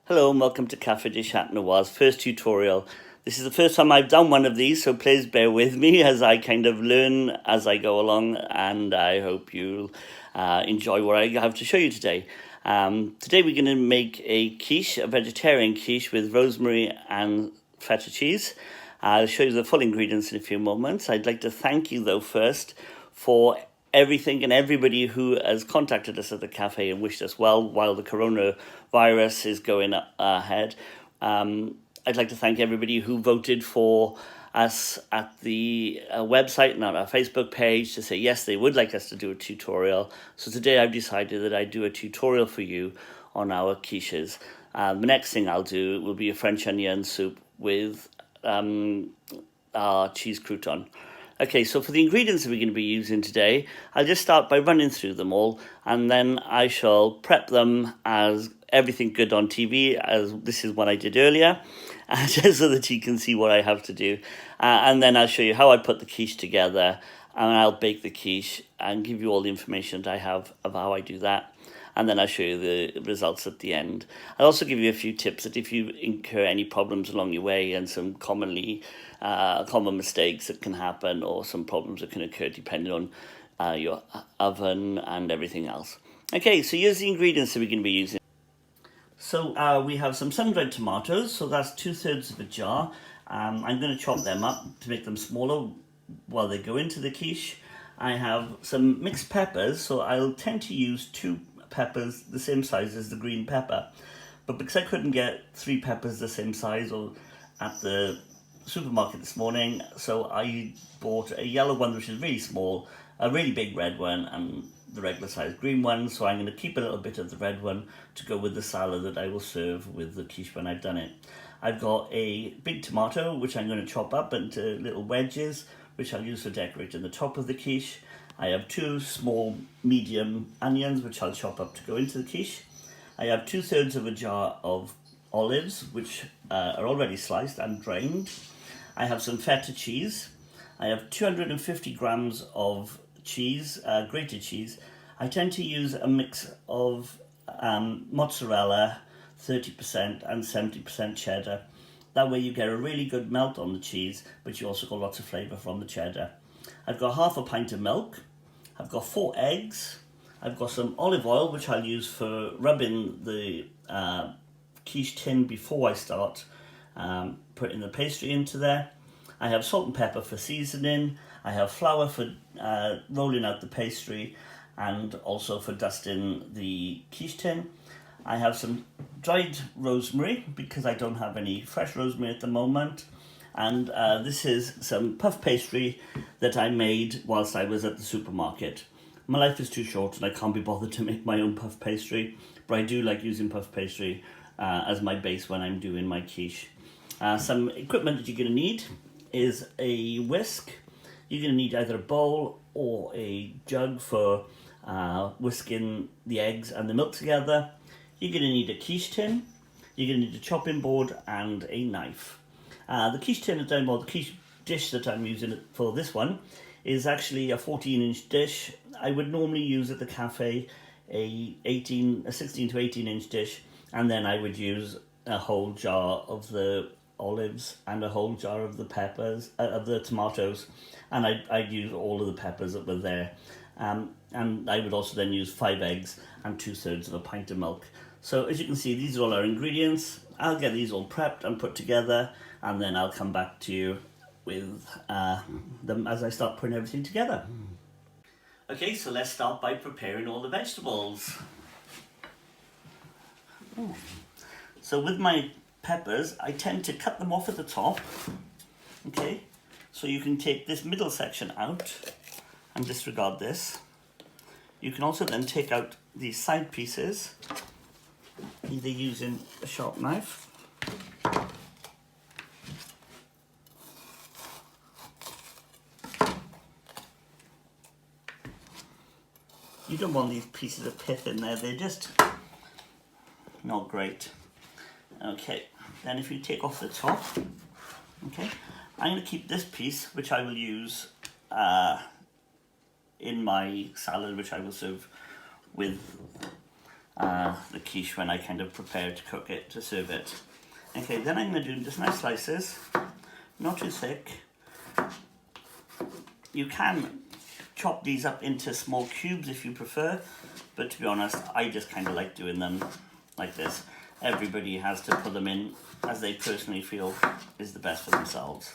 Hello and welcome to Café Chat Noir's first tutorial. This is the first time I've done one of these, so please bear with me as I kind of learn as I go along, and I hope you'll enjoy what I have to show you today. Today we're going to make a quiche, a vegetarian quiche with rosemary and feta cheese. I'll show you the full ingredients in a few moments. I'd like to thank you though first for everything and everybody who has contacted us at the cafe and wished us well while the coronavirus is going ahead. I'd like to thank everybody who voted for us at the website and on our Facebook page to say yes, they would like us to do a tutorial. So today I've decided that I'd do a tutorial for you on our quiches. The next thing I'll do will be a French onion soup with our cheese crouton. Okay, so for the ingredients that we're going to be using today, I'll just start by running through them all, and then I shall prep them as everything good on TV, as this is what I did earlier, just so that you can see what I have to do. And then I'll show you how I put the quiche together, and I'll bake the quiche and give you all the information that I have of how I do that. And then I'll show you the results at the end. I'll also give you a few tips that if you incur any problems along your way and some common mistakes that can happen, or some problems that can occur depending on your oven and everything else. Okay, so here's the ingredients that we're going to be using. So we have some sun-dried tomatoes, so that's 2/3 of a jar. I'm going to chop them up to make them smaller while they go into the quiche. I have some mixed peppers, so I'll tend to use 2 peppers the same size as the green pepper, but because I couldn't get 3 peppers the same size or at the supermarket this morning, so I bought a yellow one which is really small, a really big red one, and the regular size green one. So I'm going to keep a little bit of the red one to go with the salad that I will serve with the quiche when I've done it. I've got a big tomato which I'm going to chop up into little wedges, which I'll use for decorating the top of the quiche. I have 2 small medium onions which I'll chop up to go into the quiche. I have 2/3 of a jar of olives which are already sliced and drained. I have some feta cheese. I have 250 grams of cheese, grated cheese. I tend to use a mix of mozzarella, 30% and 70% cheddar. That way you get a really good melt on the cheese, but you also got lots of flavour from the cheddar. I've got half a pint of milk. I've got 4 eggs. I've got some olive oil, which I'll use for rubbing the quiche tin before I start putting the pastry into there. I have salt and pepper for seasoning. I have flour for rolling out the pastry and also for dusting the quiche tin. I have some dried rosemary because I don't have any fresh rosemary at the moment. And this is some puff pastry that I made whilst I was at the supermarket. My life is too short and I can't be bothered to make my own puff pastry, but I do like using puff pastry as my base when I'm doing my quiche. Some equipment that you're going to need is a whisk. You're going to need either a bowl or a jug for whisking the eggs and the milk together. You're going to need a quiche tin. You're going to need a chopping board and a knife. The quiche tin the quiche dish that I'm using for this one is actually a 14-inch dish. I would normally use at the cafe a 16 to 18-inch dish, and then I would use a whole jar of the olives and a whole jar of the peppers, of the tomatoes, and I'd use all of the peppers that were there. And I would also then use 5 eggs and 2/3 of a pint of milk. So as you can see, these are all our ingredients. I'll get these all prepped and put together, and then I'll come back to you with them as I start putting everything together. Okay, so let's start by preparing all the vegetables. So with my peppers, I tend to cut them off at the top. Okay, so you can take this middle section out and disregard this. You can also then take out these side pieces, either using a sharp knife You don't want these pieces of pith in there, they're just not great. Okay, then if you take off the top, okay, I'm going to keep this piece, which I will use in my salad, which I will serve with the quiche when I kind of prepare to cook it, to serve it. Okay, then I'm going to do just nice slices, not too thick. You can chop these up into small cubes if you prefer, but to be honest, I just kind of like doing them like this. Everybody has to put them in as they personally feel is the best for themselves.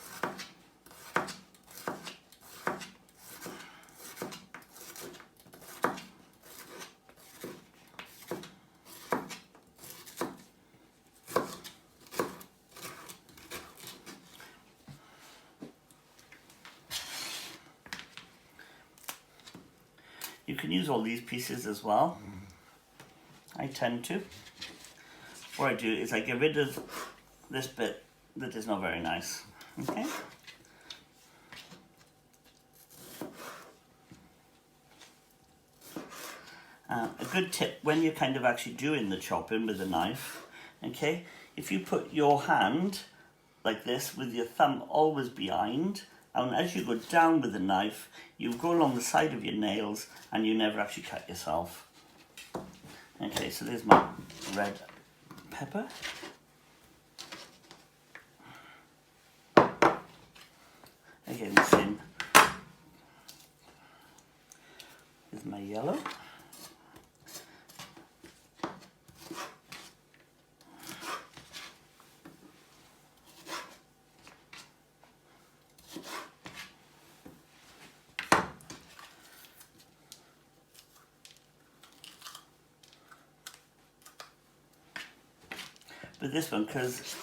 You can use all these pieces as well. I tend to. What I do is I get rid of this bit that is not very nice. Okay? A good tip when you're kind of actually doing the chopping with a knife, okay? If you put your hand like this with your thumb always behind, and as you go down with the knife, you go along the side of your nails and you never actually cut yourself. Okay, so there's my red pepper. Again, the same with my yellow. With this one, because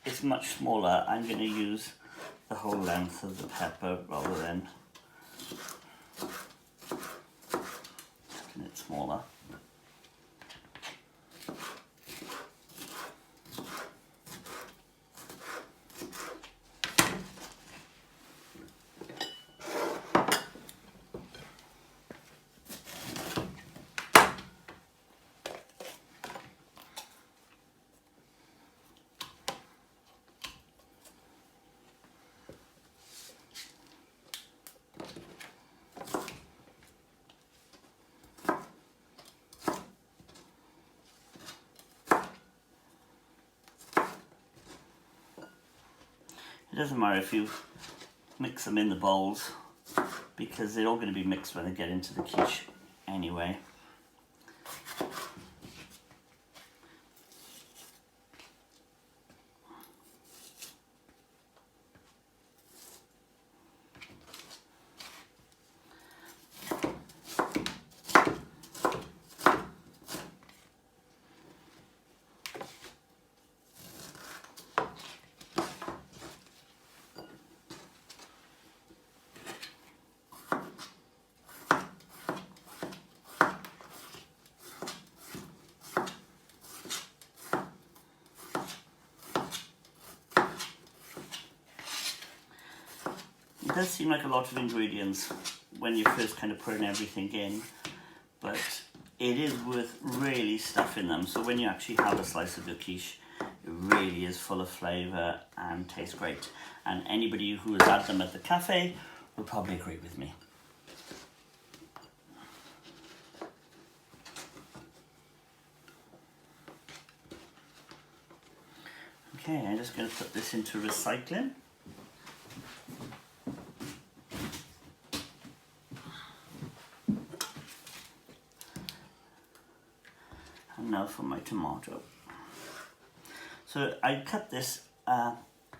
it's much smaller, I'm going to use the whole length of the pepper rather than making it smaller. It doesn't matter if you mix them in the bowls, because they're all going to be mixed when they get into the quiche anyway. It does seem like a lot of ingredients when you're first kind of putting everything in, but it is worth really stuffing them. So when you actually have a slice of your quiche, it really is full of flavour and tastes great. And anybody who has had them at the cafe will probably agree with me. Okay, I'm just going to put this into recycling. And now for my tomato. So I cut this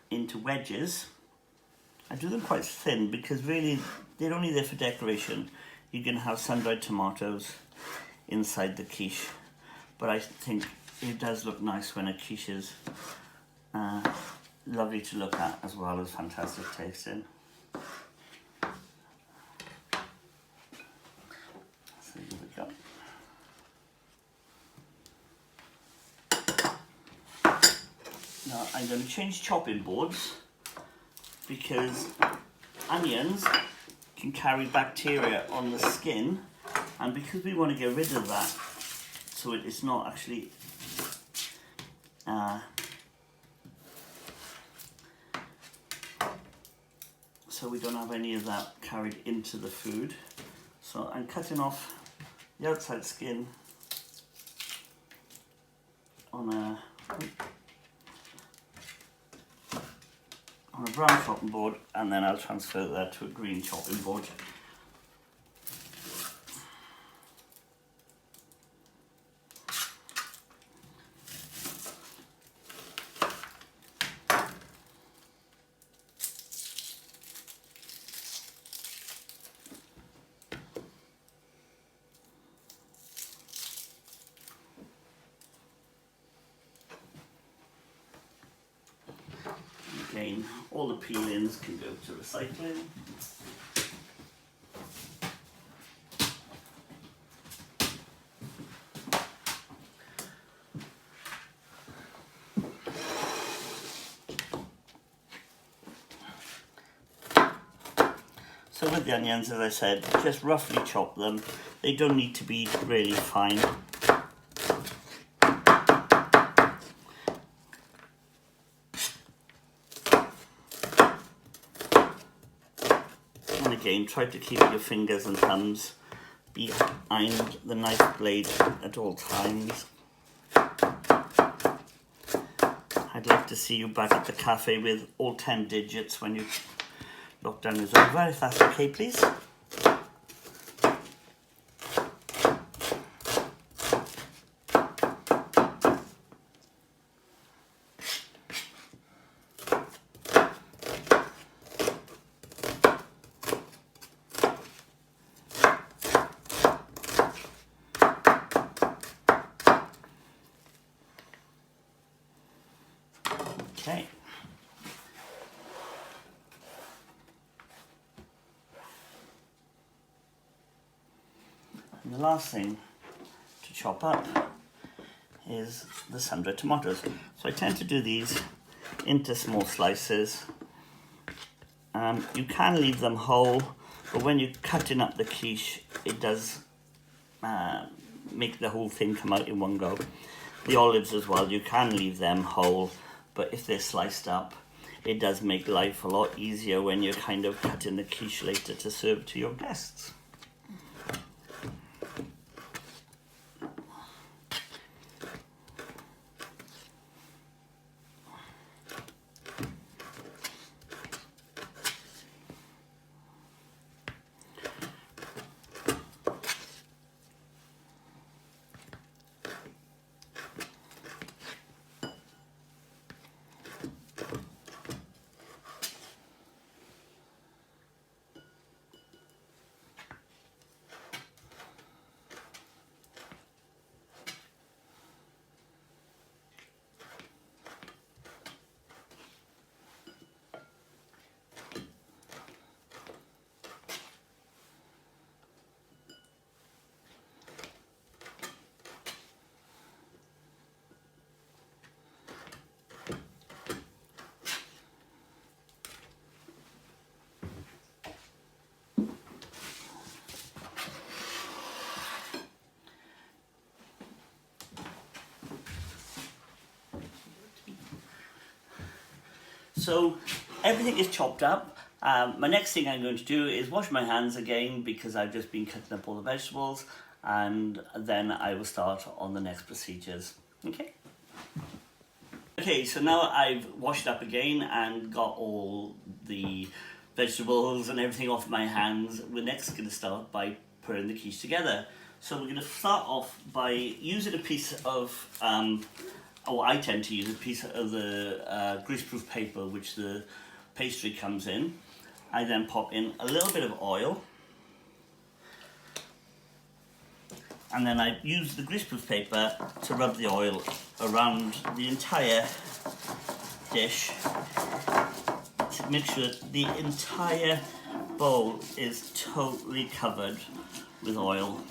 into wedges. I do them quite thin because really they're only there for decoration. You're going to have sun-dried tomatoes inside the quiche, but I think it does look nice when a quiche is lovely to look at as well as fantastic tasting. So here we go. Now I'm going to change chopping boards because onions can carry bacteria on the skin, and because we want to get rid of that so it is not actually so we don't have any of that carried into the food. So I'm cutting off the outside skin on a brown chopping board, and then I'll transfer that to a green chopping board. Again, all the peelings can go to recycling. So with the onions, as I said, just roughly chop them. They don't need to be really fine. And again, try to keep your fingers and thumbs behind the knife blade at all times. I'd like to see you back at the cafe with all 10 digits when you lockdown is over, if that's okay, please. Okay. And the last thing to chop up is the sun-dried tomatoes. So I tend to do these into small slices. You can leave them whole, but when you're cutting up the quiche, it does make the whole thing come out in one go. The olives as well, you can leave them whole, but if they're sliced up, it does make life a lot easier when you're kind of cutting the quiche later to serve to your guests. So everything is chopped up. My next thing I'm going to do is wash my hands again because I've just been cutting up all the vegetables, and then I will start on the next procedures. Okay, so now I've washed up again and got all the vegetables and everything off my hands. We're next going to start by putting the quiche together. So we're going to start off by using a piece of I tend to use a piece of the greaseproof paper which the pastry comes in. I then pop in a little bit of oil, and then I use the greaseproof paper to rub the oil around the entire dish to make sure the entire bowl is totally covered with oil.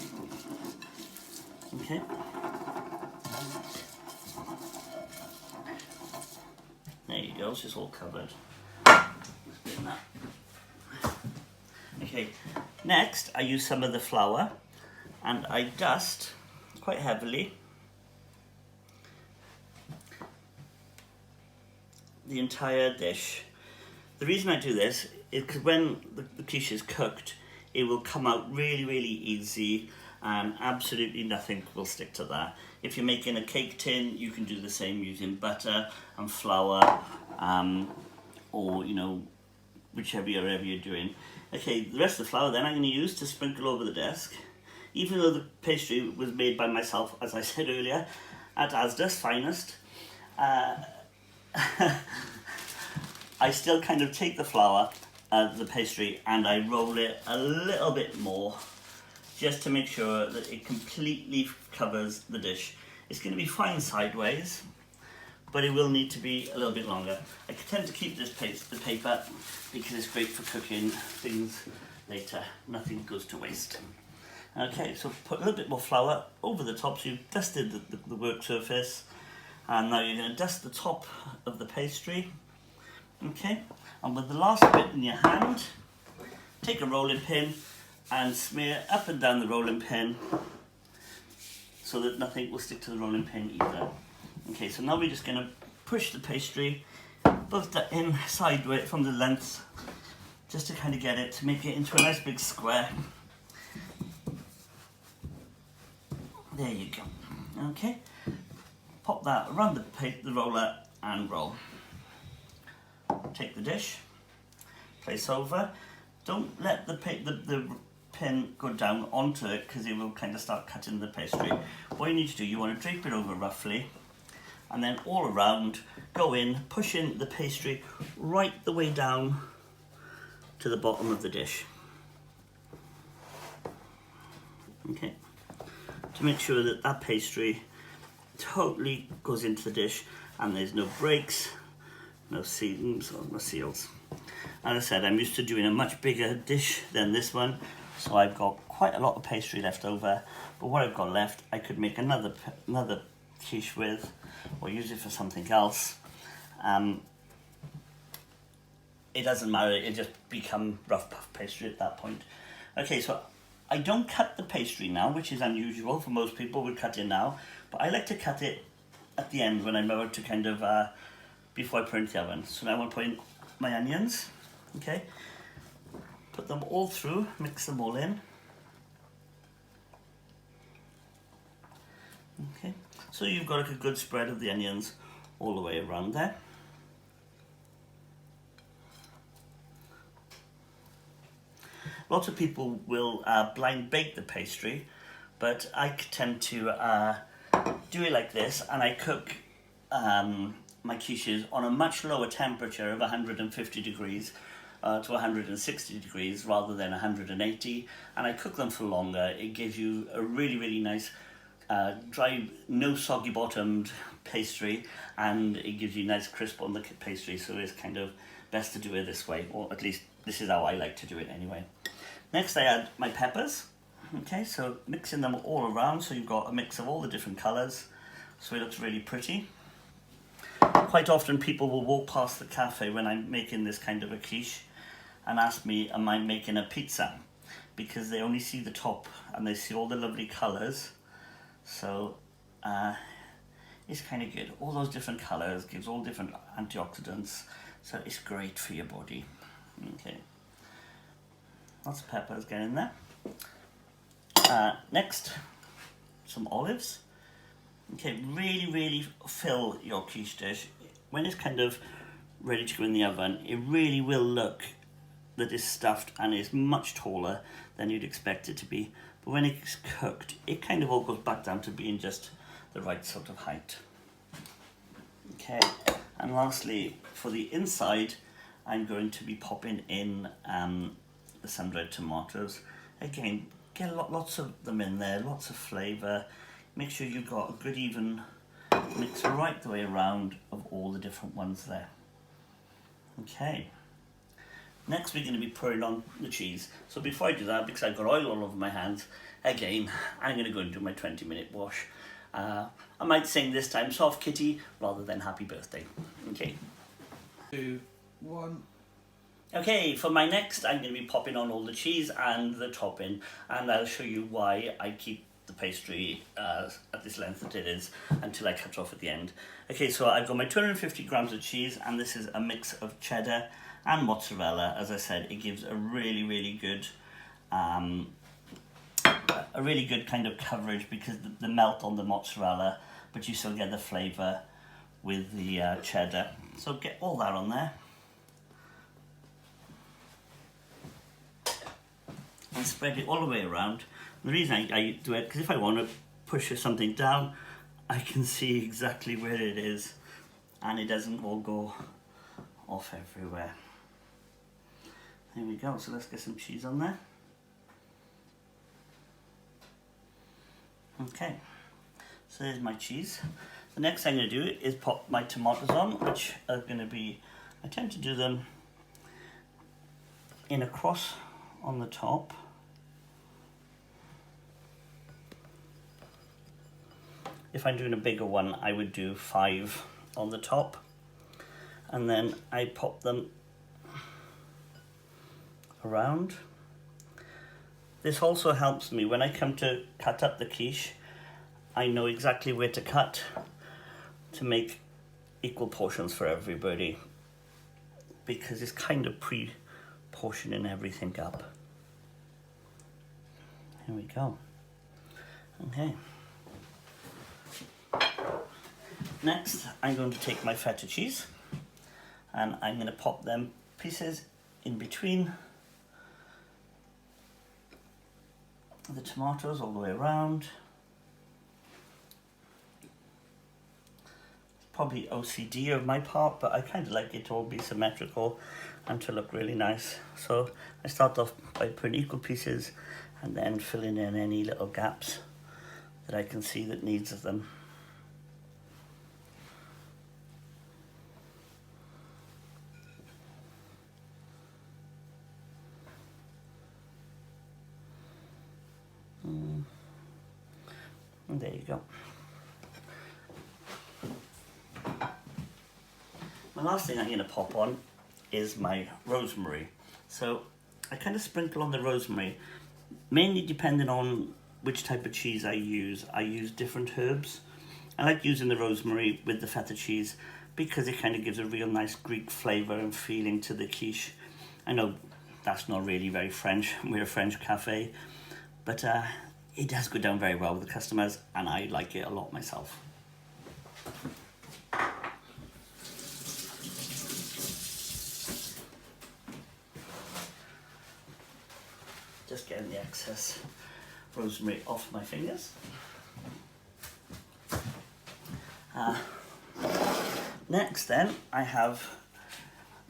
Okay. There you go, it's just all covered. Okay, next I use some of the flour and I dust quite heavily the entire dish. The reason I do this is because when the quiche is cooked, it will come out really, really easy, and absolutely nothing will stick to that. If you're making a cake tin, you can do the same using butter and flour, or whichever you're doing. Okay, the rest of the flour then I'm going to use to sprinkle over the desk. Even though the pastry was made by myself, as I said earlier, at Asda's Finest, I still kind of take the flour, the pastry, and I roll it a little bit more, just to make sure that it completely covers the dish. It's going to be fine sideways, but it will need to be a little bit longer. I tend to keep the paper because it's great for cooking things later. Nothing goes to waste. Okay, so put a little bit more flour over the top, so you've dusted the work surface, and now you're going to dust the top of the pastry. Okay, and with the last bit in your hand, take a rolling pin and smear up and down the rolling pin so that nothing will stick to the rolling pin either. Okay, so now we're just going to push the pastry both the in sideways from the length, just to kind of get it to make it into a nice big square. There you go. Okay, pop that around the roller and roll. Take the dish, place over. Don't let the pin go down onto it, because it will kind of start cutting the pastry. What you need to do, you want to drape it over roughly, and then all around, go in, push in the pastry right the way down to the bottom of the dish. Okay, to make sure that that pastry totally goes into the dish and there's no breaks, no seams or no seals. As I said, I'm used to doing a much bigger dish than this one, so I've got quite a lot of pastry left over, but what I've got left I could make another quiche with, or use it for something else. It doesn't matter, it just become rough puff pastry at that point. Okay, so I don't cut the pastry now, which is unusual for most people would cut it now, but I like to cut it at the end when I'm about to kind of, before I put it in the oven. So now I'm going to put in my onions, okay? Put them all through, mix them all in. Okay, so you've got a good spread of the onions all the way around there. Lots of people will blind bake the pastry, but I tend to do it like this, and I cook my quiches on a much lower temperature of 150 degrees to 160 degrees rather than 180, and I cook them for longer. It gives you a really, really nice dry, no soggy bottomed pastry, and it gives you nice crisp on the pastry, so it's kind of best to do it this way, or at least this is how I like to do it anyway. Next I add my peppers. Okay, so mixing them all around so you've got a mix of all the different colours, so it looks really pretty. Quite often people will walk past the cafe when I'm making this kind of a quiche and ask me, am I making a pizza? Because they only see the top and they see all the lovely colours. So it's kind of good. All those different colours gives all different antioxidants, so it's great for your body. Okay, lots of peppers get in there. Next, some olives. Okay, really fill your quiche dish. When it's kind of ready to go in the oven, it really will look that it's stuffed and is much taller than you'd expect it to be. But when it's cooked, it kind of all goes back down to being just the right sort of height. Okay, and lastly, for the inside, I'm going to be popping in the sun-dried tomatoes. Again, get lots of them in there, lots of flavour. Make sure you've got a good even mix right the way around of all the different ones there. Okay. Next we're going to be pouring on the cheese. So before I do that, because I've got oil all over my hands, again, I'm going to go and do my 20-minute wash. I might sing this time Soft Kitty rather than Happy Birthday. Okay. 2, 1. Okay, for my next, I'm going to be popping on all the cheese and the topping, and I'll show you why I keep the pastry at this length that it is until I cut off at the end. Okay, so I've got my 250 grams of cheese, and this is a mix of cheddar and mozzarella. As I said, it gives a really good a really good kind of coverage because the melt on the mozzarella, but you still get the flavour with the cheddar. So get all that on there. And spread it all the way around. The reason I do it, because if I want to push something down, I can see exactly where it is and it doesn't all go off everywhere. There we go, so let's get some cheese on there. Okay, so there's my cheese. The next thing I'm going to do is pop my tomatoes on, which are going to be, I tend to do them in a cross on the top. If I'm doing a bigger one, I would do 5 on the top. And then I pop them around. This also helps me when I come to cut up the quiche. I know exactly where to cut to make equal portions for everybody, because it's kind of pre-portioning everything up. Here we go. Okay. Next, I'm going to take my feta cheese and I'm going to pop them pieces in between the tomatoes all the way around. It's probably OCD of my part, but I kind of like it to all be symmetrical and to look really nice. So I start off by putting equal pieces and then filling in any little gaps that I can see that needs of them. And there you go. My last thing I'm going to pop on is my rosemary. So I kind of sprinkle on the rosemary, mainly depending on which type of cheese I use. I use different herbs. I like using the rosemary with the feta cheese because it kind of gives a real nice Greek flavour and feeling to the quiche. I know that's not really very French, we're a French cafe, but it does go down very well with the customers and I like it a lot myself. Just getting the excess rosemary off my fingers. Next then, I have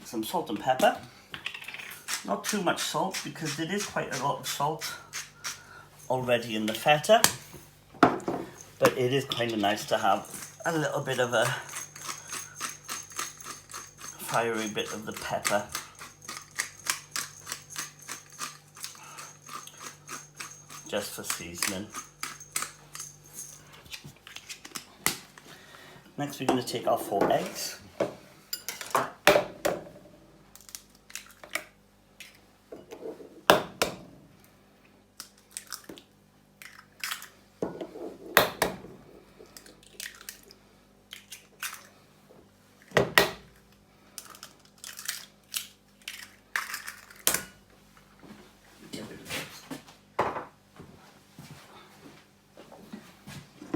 some salt and pepper. Not too much salt because there is quite a lot of salt already in the feta, but it is kind of nice to have a little bit of a fiery bit of the pepper. Just for seasoning. Next we're going to take our 4 eggs.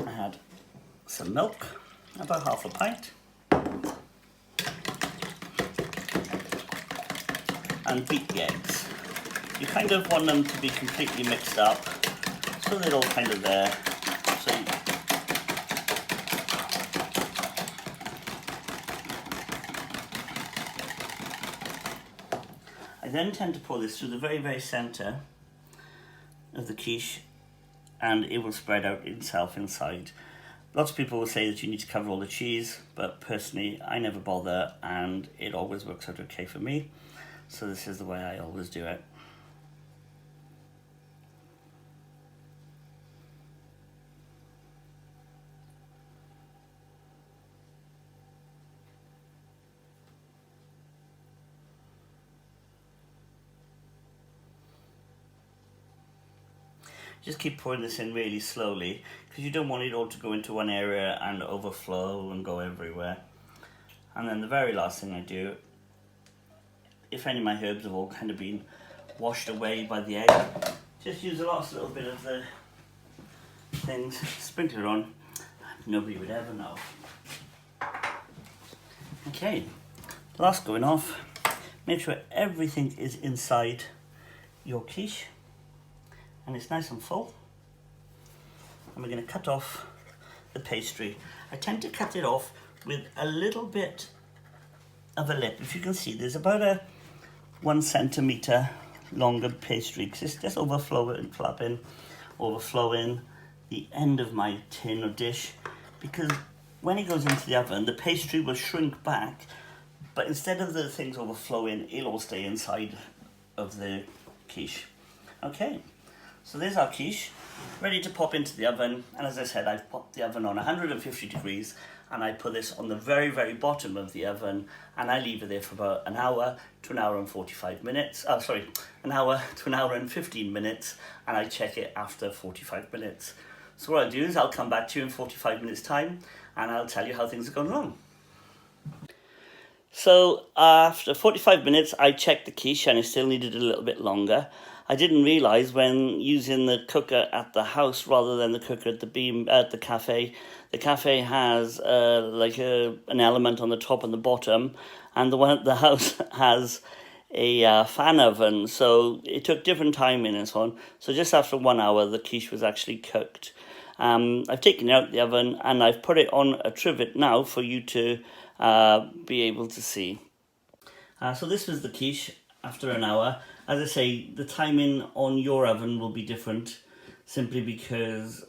Add some milk, about half a pint, and beat the eggs. You kind of want them to be completely mixed up so they're all kind of there. So I then tend to pour this through the very, very centre of the quiche, and it will spread out itself inside. Lots of people will say that you need to cover all the cheese, but personally I never bother and it always works out okay for me. So this is the way I always do it. Just keep pouring this in really slowly because you don't want it all to go into one area and overflow and go everywhere. And then the very last thing I do, if any of my herbs have all kind of been washed away by the egg, Just use the last little bit of the things, sprinkle it on. Nobody would ever know. Okay, the last going off. Make sure everything is inside your quiche and it's nice and full. And we're going to cut off the pastry. I tend to cut it off with a little bit of a lip. If you can see, there's about a 1 centimetre longer pastry because it's just overflowing the end of my tin or dish, because when it goes into the oven the pastry will shrink back, but instead of the things overflowing it'll all stay inside of the quiche. Okay, so there's our quiche ready to pop into the oven, and as I said, I've popped the oven on 150 degrees and I put this on the very bottom of the oven and I leave it there for about an hour to an hour and 45 minutes. An hour to an hour and 15 minutes, and I check it after 45 minutes. So what I'll do is I'll come back to you in 45 minutes time and I'll tell you how things are going along. So after 45 minutes I checked the quiche and it still needed a little bit longer. I didn't realise when using the cooker at the house rather than the cooker at the cafe. The cafe has an element on the top and the bottom, and the one at the house has a fan oven, so it took different timing and so on. So just after 1 hour the quiche was actually cooked. I've taken it out of the oven and I've put it on a trivet now for you to be able to see. So this was the quiche after an hour. As I say, the timing on your oven will be different simply because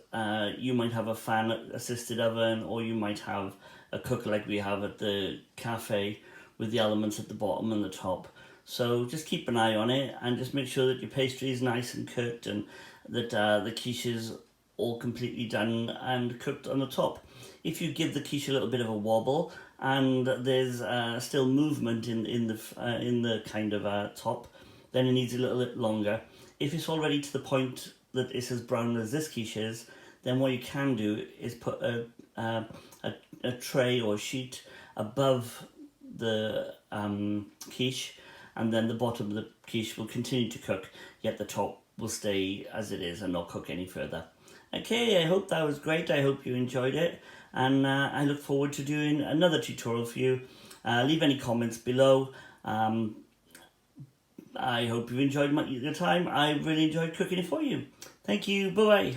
you might have a fan assisted oven, or you might have a cooker like we have at the cafe with the elements at the bottom and the top. So just keep an eye on it and just make sure that your pastry is nice and cooked and that the quiche is all completely done and cooked on the top. If you give the quiche a little bit of a wobble and there's still movement in the kind of top, then it needs a little bit longer. If it's already to the point that it's as brown as this quiche is, then what you can do is put a tray or a sheet above the quiche, and then the bottom of the quiche will continue to cook, yet the top will stay as it is and not cook any further. Okay, I hope that was great. I hope you enjoyed it, and I look forward to doing another tutorial for you. Leave any comments below. I hope you enjoyed your time. I really enjoyed cooking it for you. Thank you. Bye-bye.